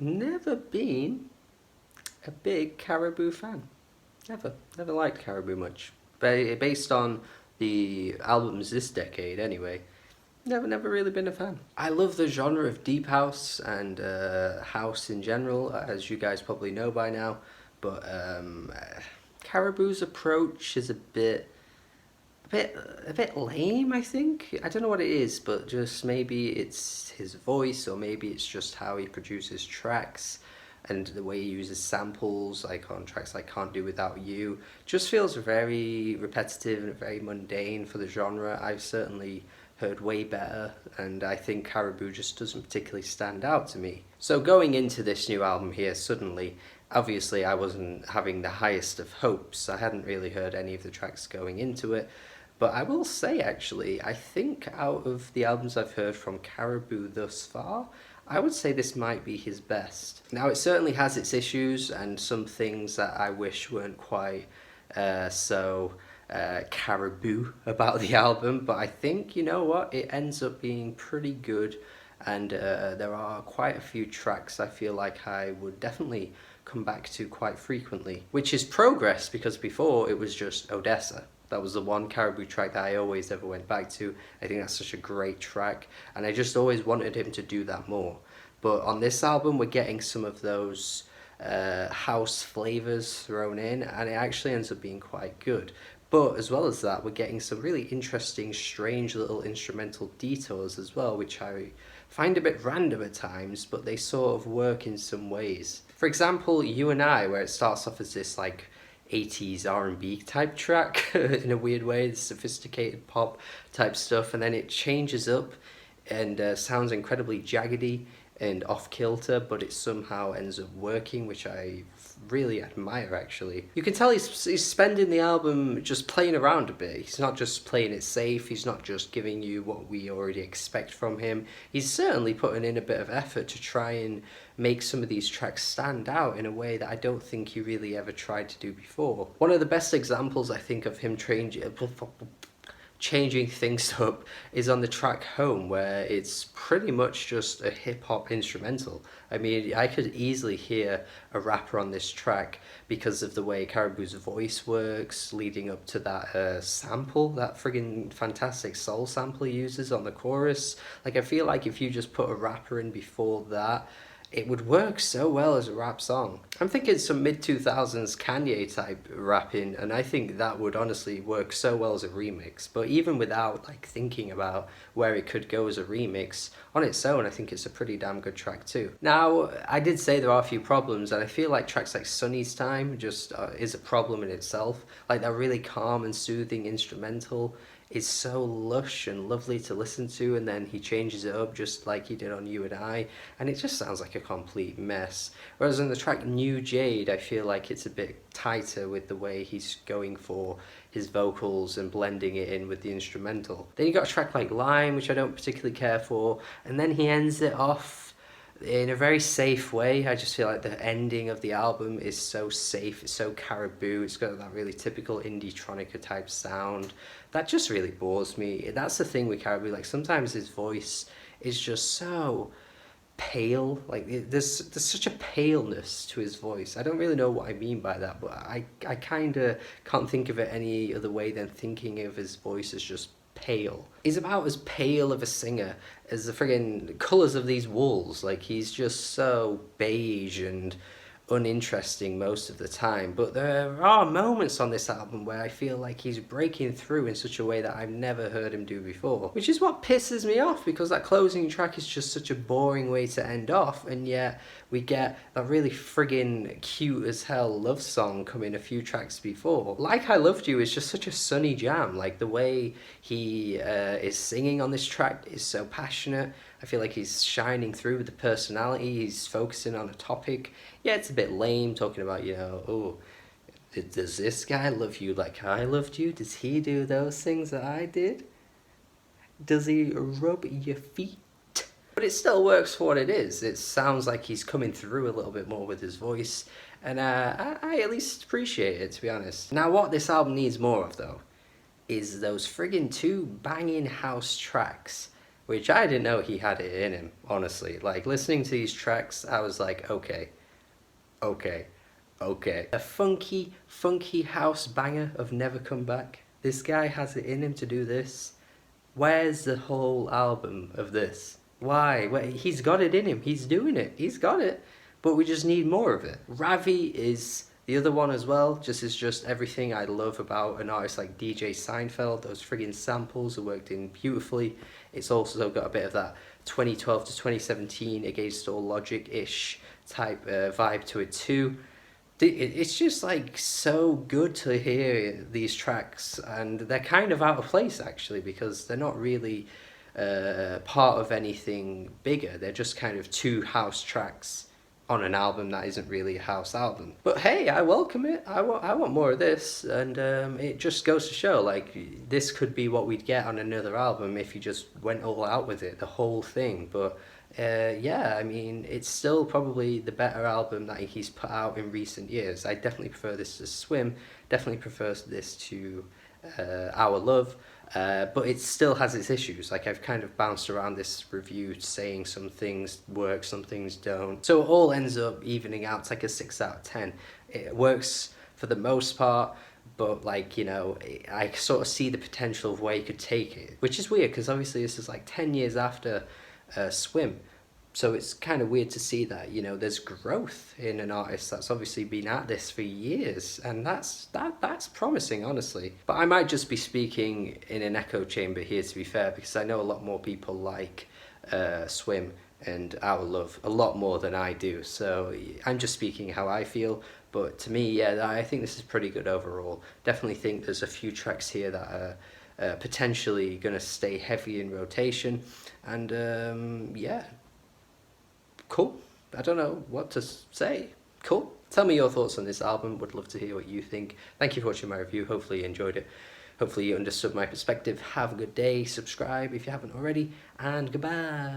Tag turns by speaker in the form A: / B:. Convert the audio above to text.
A: never been a big Caribou fan. Never liked Caribou much. Based on the albums this decade, anyway. Never really been a fan. I love the genre of deep house and house in general, as you guys probably know by now. But Caribou's approach is a bit lame, I think. I don't know what it is, but just maybe it's his voice, or maybe it's just how he produces tracks and the way he uses samples, like on tracks like Can't Do Without You. Just feels very repetitive and very mundane for the genre. I've certainly heard way better, and I think Caribou just doesn't particularly stand out to me. So going into this new album here, suddenly, obviously I wasn't having the highest of hopes. I hadn't really heard any of the tracks going into it, but I will say, actually, I think out of the albums I've heard from Caribou thus far, I would say this might be his best. Now, it certainly has its issues and some things that I wish weren't quite so Caribou about the album, but I think, you know what, it ends up being pretty good, and there are quite a few tracks I feel like I would definitely come back to quite frequently, which is progress, because before it was just Odessa. That was the one Caribou track that I always ever went back to. I think that's such a great track, and I just always wanted him to do that more. But on this album, we're getting some of those house flavors thrown in, and it actually ends up being quite good. But as well as that, we're getting some really interesting, strange little instrumental detours as well, which I find a bit random at times, but they sort of work in some ways. For example, You and I, where it starts off as this like 80s R&B type track in a weird way, sophisticated pop type stuff, and then it changes up and sounds incredibly jaggedy and off-kilter, but it somehow ends up working, which I really admire, actually. You can tell he's spending the album just playing around a bit. He's not just playing it safe, he's not just giving you what we already expect from him. He's certainly putting in a bit of effort to try and make some of these tracks stand out in a way that I don't think he really ever tried to do before. One of the best examples, I think, of him changing things up is on the track Home, where it's pretty much just a hip-hop instrumental. I mean, I could easily hear a rapper on this track because of the way Caribou's voice works leading up to that sample, that friggin' fantastic soul sample he uses on the chorus. Like, I feel like if you just put a rapper in before that, it would work so well as a rap song. I'm thinking some mid-2000s Kanye type rapping, and I think that would honestly work so well as a remix. But even without like thinking about where it could go as a remix, on its own I think it's a pretty damn good track too. Now, I did say there are a few problems, and I feel like tracks like Sunny's Time just is a problem in itself. Like, that really calm and soothing instrumental is so lush and lovely to listen to, and then he changes it up just like he did on You and I, and it just sounds like a complete mess. Whereas on the track New Jade, I feel like it's a bit tighter with the way he's going for his vocals and blending it in with the instrumental. Then you got a track like Lime, which I don't particularly care for, and then he ends it off in a very safe way. I just feel like the ending of the album is so safe, it's so Caribou, it's got that really typical Indietronica type sound that just really bores me. That's the thing with Caribou, like sometimes his voice is just so pale, like there's such a paleness to his voice. I don't really know what I mean by that, but I kind of can't think of it any other way than thinking of his voice as just pale. He's about as pale of a singer as the friggin' colours of these walls. Like, he's just so beige and uninteresting most of the time, but there are moments on this album where I feel like he's breaking through in such a way that I've never heard him do before, which is what pisses me off, because that closing track is just such a boring way to end off, and yet we get that really friggin' cute as hell love song coming a few tracks before. Like I Loved You is just such a sunny jam. Like, the way he is singing on this track is so passionate. I feel like he's shining through with the personality, he's focusing on a topic. Yeah, it's a bit lame talking about, oh, does this guy love you like I loved you? Does he do those things that I did? Does he rub your feet? But it still works for what it is. It sounds like he's coming through a little bit more with his voice, and I at least appreciate it, to be honest. Now, what this album needs more of, though, is those friggin' two banging house tracks which I didn't know he had it in him, honestly. Like, listening to these tracks, I was like, okay, okay, okay. A funky, funky house banger of Never Come Back. This guy has it in him to do this. Where's the whole album of this? Why? He's got it in him. He's doing it. He's got it. But we just need more of it. Ravi is the other one as well. Just everything I love about an artist like DJ Seinfeld. Those friggin' samples are worked in beautifully. It's also got a bit of that 2012 to 2017 Against All Logic-ish type vibe to it too. It's just like so good to hear these tracks, and they're kind of out of place actually because they're not really part of anything bigger. They're just kind of two house tracks on an album that isn't really a house album. But hey, I welcome it. I want more of this, and it just goes to show like this could be what we'd get on another album if you just went all out with it, the whole thing. But yeah, I mean, it's still probably the better album that he's put out in recent years. I definitely prefer this to Swim, definitely prefer this to Our Love, but it still has its issues. Like, I've kind of bounced around this review saying some things work, some things don't. So it all ends up evening out. It's like a 6 out of 10. It works for the most part, but like, you know, I sort of see the potential of where you could take it, which is weird because obviously this is like 10 years after Swim. So it's kind of weird to see that, you know, there's growth in an artist that's obviously been at this for years, and that's promising, honestly. But I might just be speaking in an echo chamber here, to be fair, because I know a lot more people like Swim and Our Love a lot more than I do. So I'm just speaking how I feel. But to me, yeah, I think this is pretty good overall. Definitely think there's a few tracks here that are potentially going to stay heavy in rotation. And yeah, cool. I don't know what to say. Cool. Tell me your thoughts on this album. Would love to hear what you think. Thank you for watching my review. Hopefully you enjoyed it. Hopefully you understood my perspective. Have a good day. Subscribe if you haven't already. And goodbye.